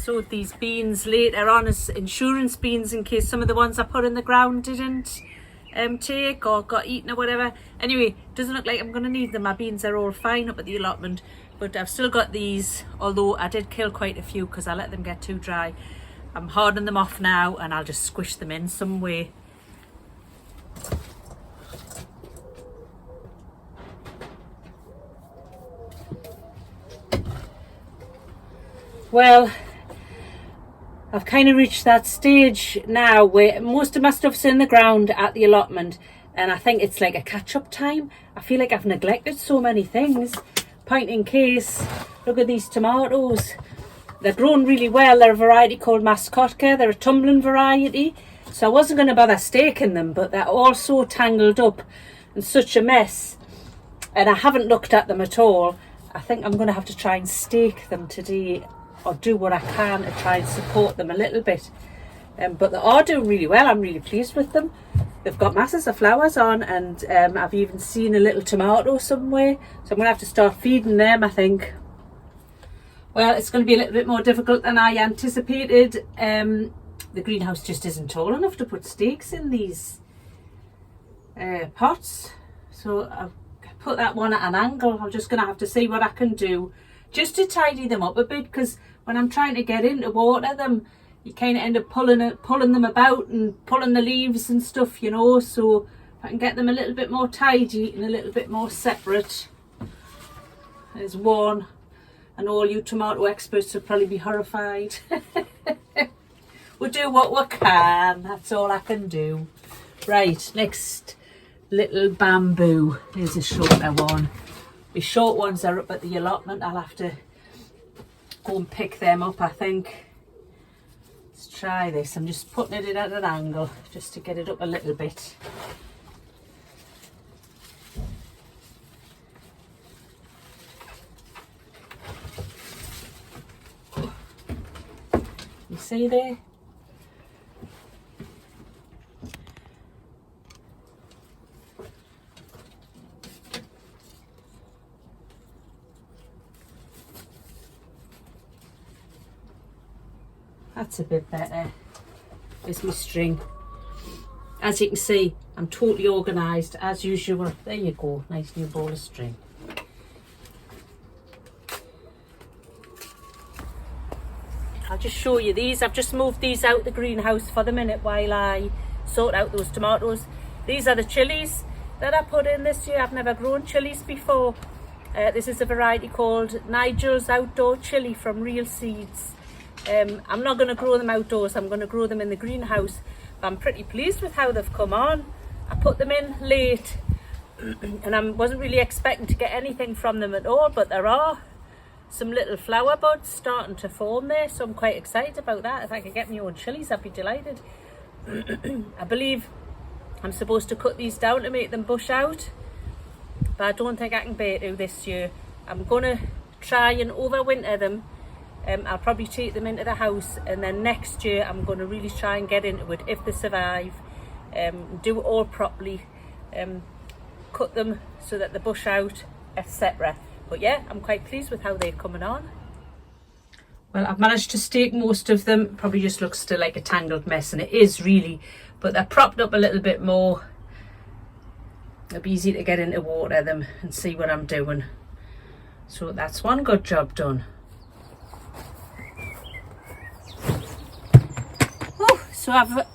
sowed these beans later on as insurance beans in case some of the ones I put in the ground didn't take or got eaten or whatever. Anyway, doesn't look like I'm going to need them. My beans are all fine up at the allotment, but I've still got these, although I did kill quite a few because I let them get too dry. I'm hardening them off now and I'll just squish them in some way. Well, I've kind of reached that stage now where most of my stuff's in the ground at the allotment, and I think it's like a catch-up time. I feel like I've neglected so many things. Point in case, look at these tomatoes. They're grown really well. They're a variety called Mascotka. They're a tumbling variety, so I wasn't going to bother staking them, but they're all so tangled up and such a mess, and I haven't looked at them at all. I think I'm going to have to try and stake them today, or do what I can to try and support them a little bit. But they are doing really well. I'm really pleased with them. They've got masses of flowers on, and I've even seen a little tomato somewhere, so I'm going to have to start feeding them, I think. Well, it's going to be a little bit more difficult than I anticipated. The greenhouse just isn't tall enough to put stakes in these pots, so I've put that one at an angle. I'm just going to have to see what I can do just to tidy them up a bit, because when I'm trying to get in to water them, you kind of end up pulling them about and pulling the leaves and stuff, you know. So if I can get them a little bit more tidy and a little bit more separate. There's one, and all you tomato experts will probably be horrified. We'll do what we can, that's all I can do. Right, next little bamboo. Here's a shorter one. The short ones are up at the allotment. I'll have to go and pick them up, I think. Let's try this. I'm just putting it in at an angle just to get it up a little bit. You see there? That's a bit better. There's my string. As you can see, I'm totally organised as usual. There you go, nice new ball of string. I'll just show you these. I've just moved these out the greenhouse for the minute while I sort out those tomatoes. These are the chilies that I put in this year. I've never grown chilies before. This is a variety called Nigel's Outdoor Chili from Real Seeds. I'm not going to grow them outdoors, I'm going to grow them in the greenhouse. But I'm pretty pleased with how they've come on. I put them in late and I wasn't really expecting to get anything from them at all, but there are some little flower buds starting to form there, so I'm quite excited about that. If I could get my own chilies, I'd be delighted. I believe I'm supposed to cut these down to make them bush out, but I don't think I can bear to this year. I'm going to try and overwinter them. I'll probably take them into the house, and then next year I'm going to really try and get into it if they survive. Do it all properly, cut them so that they bush out, etc. But yeah, I'm quite pleased with how they're coming on. Well, I've managed to stake most of them. Probably just looks still like a tangled mess, and it is really, but they're propped up a little bit more. It'll be easy to get into water them and see what I'm doing. So that's one good job done. So I've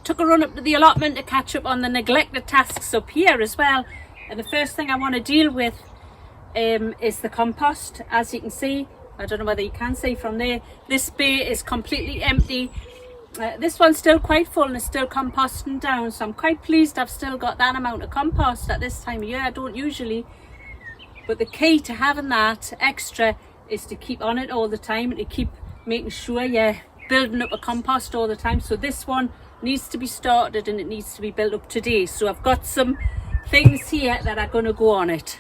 took a run up to the allotment to catch up on the neglected tasks up here as well. And the first thing I want to deal with is the compost. As you can see, I don't know whether you can see from there, this bay is completely empty. This one's still quite full and it's still composting down, so I'm quite pleased I've still got that amount of compost at this time of year. I don't usually, but the key to having that extra is to keep on it all the time and to keep making sure you're building up a compost all the time. So this one needs to be started and it needs to be built up today. So I've got some things here that are going to go on it.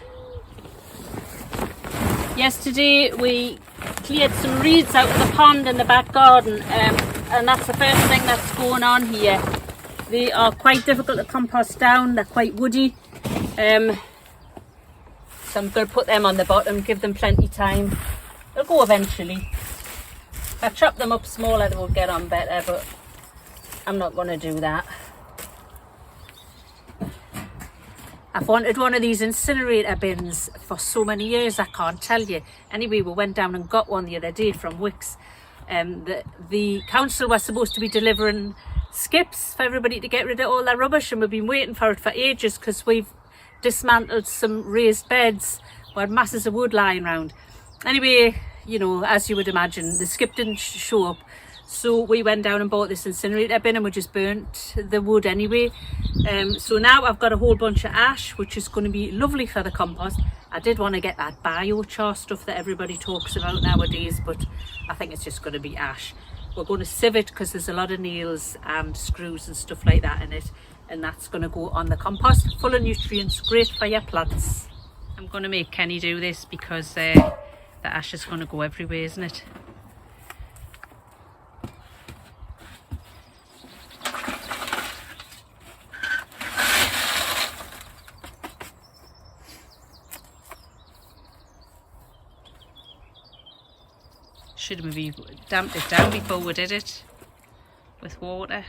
Yesterday we cleared some reeds out of the pond in the back garden, and that's the first thing that's going on here. They are quite difficult to compost down, they're quite woody, so I'm going to put them on the bottom, give them plenty time. They'll go eventually. If I chop them up smaller, they will get on better, but I'm not going to do that. I've wanted one of these incinerator bins for so many years, I can't tell you. Anyway, we went down and got one the other day from Wicks. The council was supposed to be delivering skips for everybody to get rid of all their rubbish, and we've been waiting for it for ages because we've dismantled some raised beds where masses of wood lying around. Anyway, you know, as you would imagine, the skip didn't show up. So we went down and bought this incinerator bin and we just burnt the wood anyway. So now I've got a whole bunch of ash, which is going to be lovely for the compost. I did want to get that biochar stuff that everybody talks about nowadays, but I think it's just going to be ash. We're going to sieve it because there's a lot of nails and screws and stuff like that in it, and that's going to go on the compost, full of nutrients, great for your plants. I'm going to make Kenny do this because the ash is going to go everywhere, isn't it? Should maybe damp it down before we did it with water.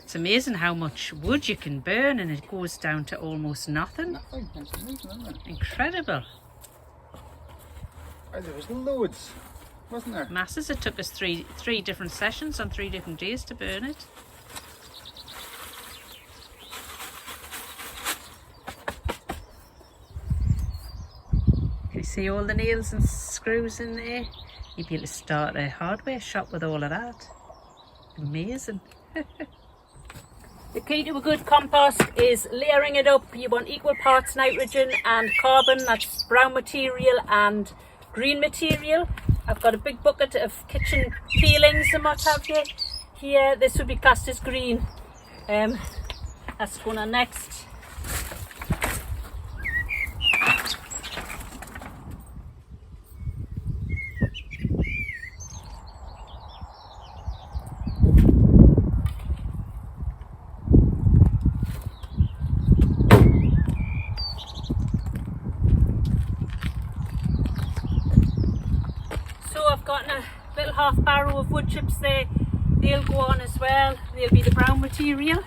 It's amazing how much wood you can burn and it goes down to almost nothing. Incredible. There was loads, wasn't there? Masses. It took us three different sessions on 3 different days to burn it. You see all the nails and screws in there? You'd be able to start a hardware shop with all of that. Amazing. The key to a good compost is layering it up. You want equal parts nitrogen and carbon. That's brown material and green material. I've got a big bucket of kitchen peelings and what have you. Here, this would be classed as green. That's going on next. Half barrow of wood chips there, they'll go on as well. They'll be the brown material.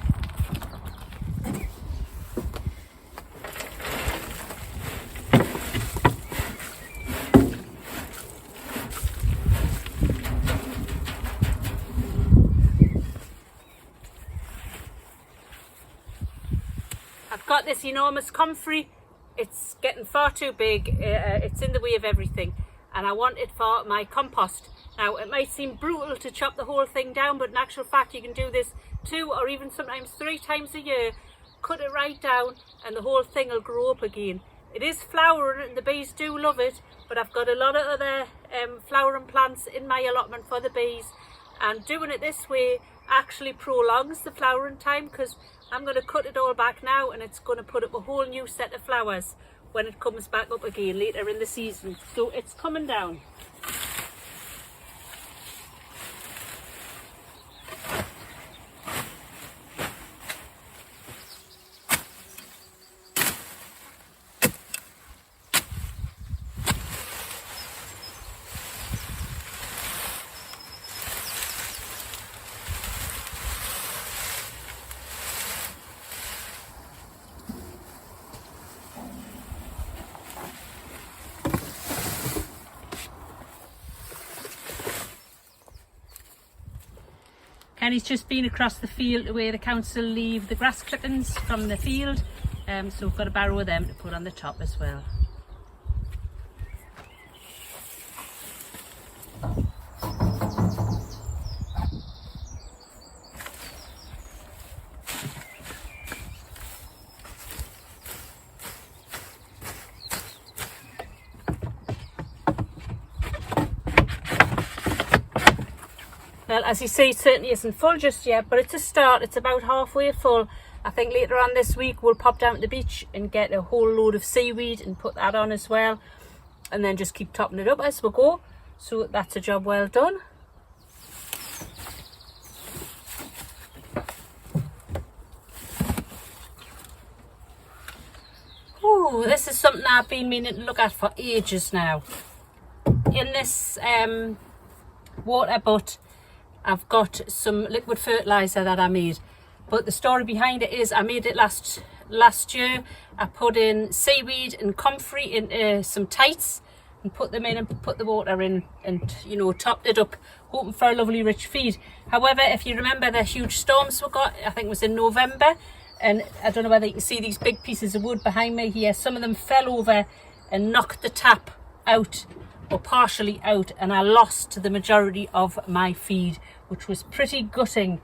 I've got this enormous comfrey. It's getting far too big. It's in the way of everything, and I want it for my compost. Now, it might seem brutal to chop the whole thing down, but in actual fact you can do this 2 or even sometimes 3 times a year. Cut it right down and the whole thing will grow up again. It is flowering and the bees do love it, but I've got a lot of other flowering plants in my allotment for the bees, and doing it this way actually prolongs the flowering time, because I'm going to cut it all back now and it's going to put up a whole new set of flowers when it comes back up again later in the season. So it's coming down. Kenny's just been across the field where the council leave the grass clippings from the field, so we've got a barrow of them to put on the top as well. Well, as you see, it certainly isn't full just yet, but it's a start. It's about halfway full. I think later on this week we'll pop down to the beach and get a whole load of seaweed and put that on as well, and then just keep topping it up as we go. So that's a job well done. Whew. Oh, this is something I've been meaning to look at for ages now. In this water butt, I've got some liquid fertiliser that I made. But the story behind it is I made it last year. I put in seaweed and comfrey into some tights and put them in and put the water in and, you know, topped it up, hoping for a lovely rich feed. However, if you remember the huge storms we got, I think it was in November, and I don't know whether you can see these big pieces of wood behind me here. Some of them fell over and knocked the tap out or partially out, and I lost the majority of my feed, which was pretty gutting.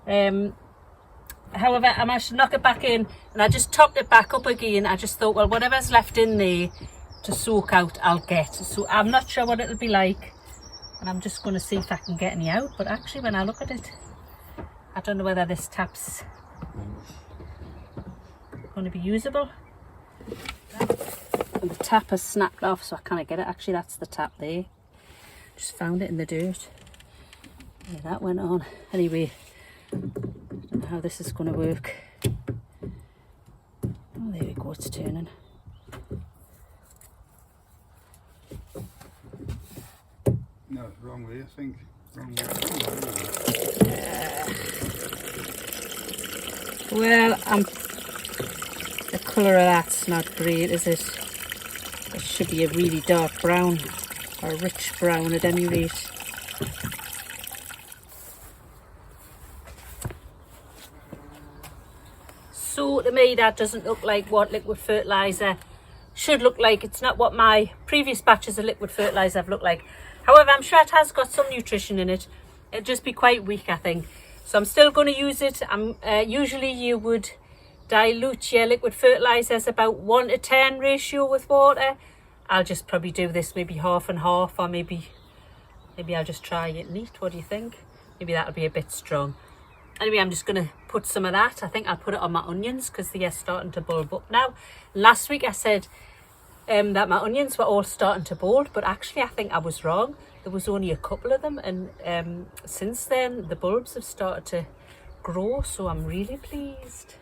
However, I managed to knock it back in and I just topped it back up again. I just thought, well, whatever's left in there to soak out, I'll get. So I'm not sure what it'll be like, and I'm just going to see if I can get any out. But actually, when I look at it, I don't know whether this tap's going to be usable. And the tap has snapped off, so I can't get it. Actually, that's the tap there. Just found it in the dirt. Yeah, that went on. Anyway, I don't know how this is going to work. Oh, there we go, it's turning. No, wrong way, I think. Wrong way. Well, the colour of that's not great, is it? It should be a really dark brown, or a rich brown at any rate. So to me that doesn't look like what liquid fertiliser should look like. It's not what my previous batches of liquid fertiliser have looked like. However, I'm sure it has got some nutrition in it. It'll just be quite weak, I think. So I'm still going to use it. Usually you would dilute your liquid fertilisers about 1 to 10 ratio with water. I'll just probably do this maybe half and half, or maybe I'll just try it neat. What do you think? Maybe that'll be a bit strong. Anyway, I'm just going to put some of that. I think I'll put it on my onions because they are starting to bulb up now. Last week I said that my onions were all starting to bulb, but actually I think I was wrong. There was only a couple of them, and since then the bulbs have started to grow, so I'm really pleased.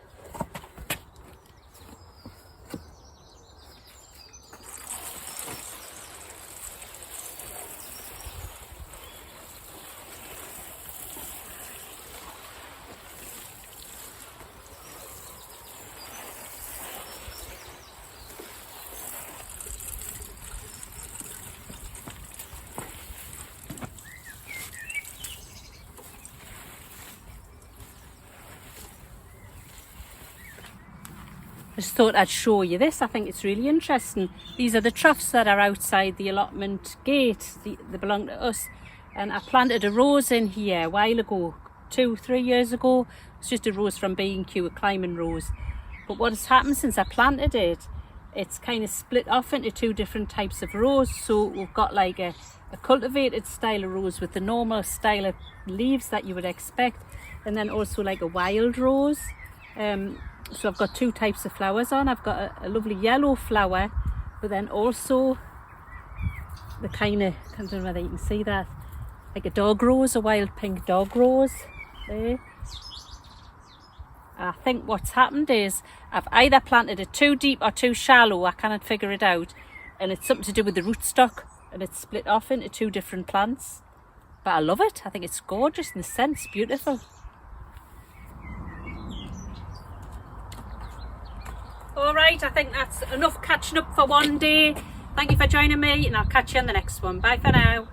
I just thought I'd show you this. I think it's really interesting. These are the troughs that are outside the allotment gate. They belong to us. And I planted a rose in here a while ago, 2-3 years ago. It's just a rose from B&Q, a climbing rose. But what has happened since I planted it, it's kind of split off into 2 different types of rose. So we've got like a cultivated style of rose with the normal style of leaves that you would expect, and then also like a wild rose. So I've got 2 types of flowers on. I've got a lovely yellow flower, but then also the kind of, I don't know whether you can see that, like a dog rose, a wild pink dog rose there. I think what's happened is I've either planted it too deep or too shallow. I cannot figure it out, and it's something to do with the rootstock, and it's split off into 2 different plants. But I love it. I think it's gorgeous and the scent's beautiful. Alright, I think that's enough catching up for one day. Thank you for joining me, and I'll catch you on the next one. Bye for now.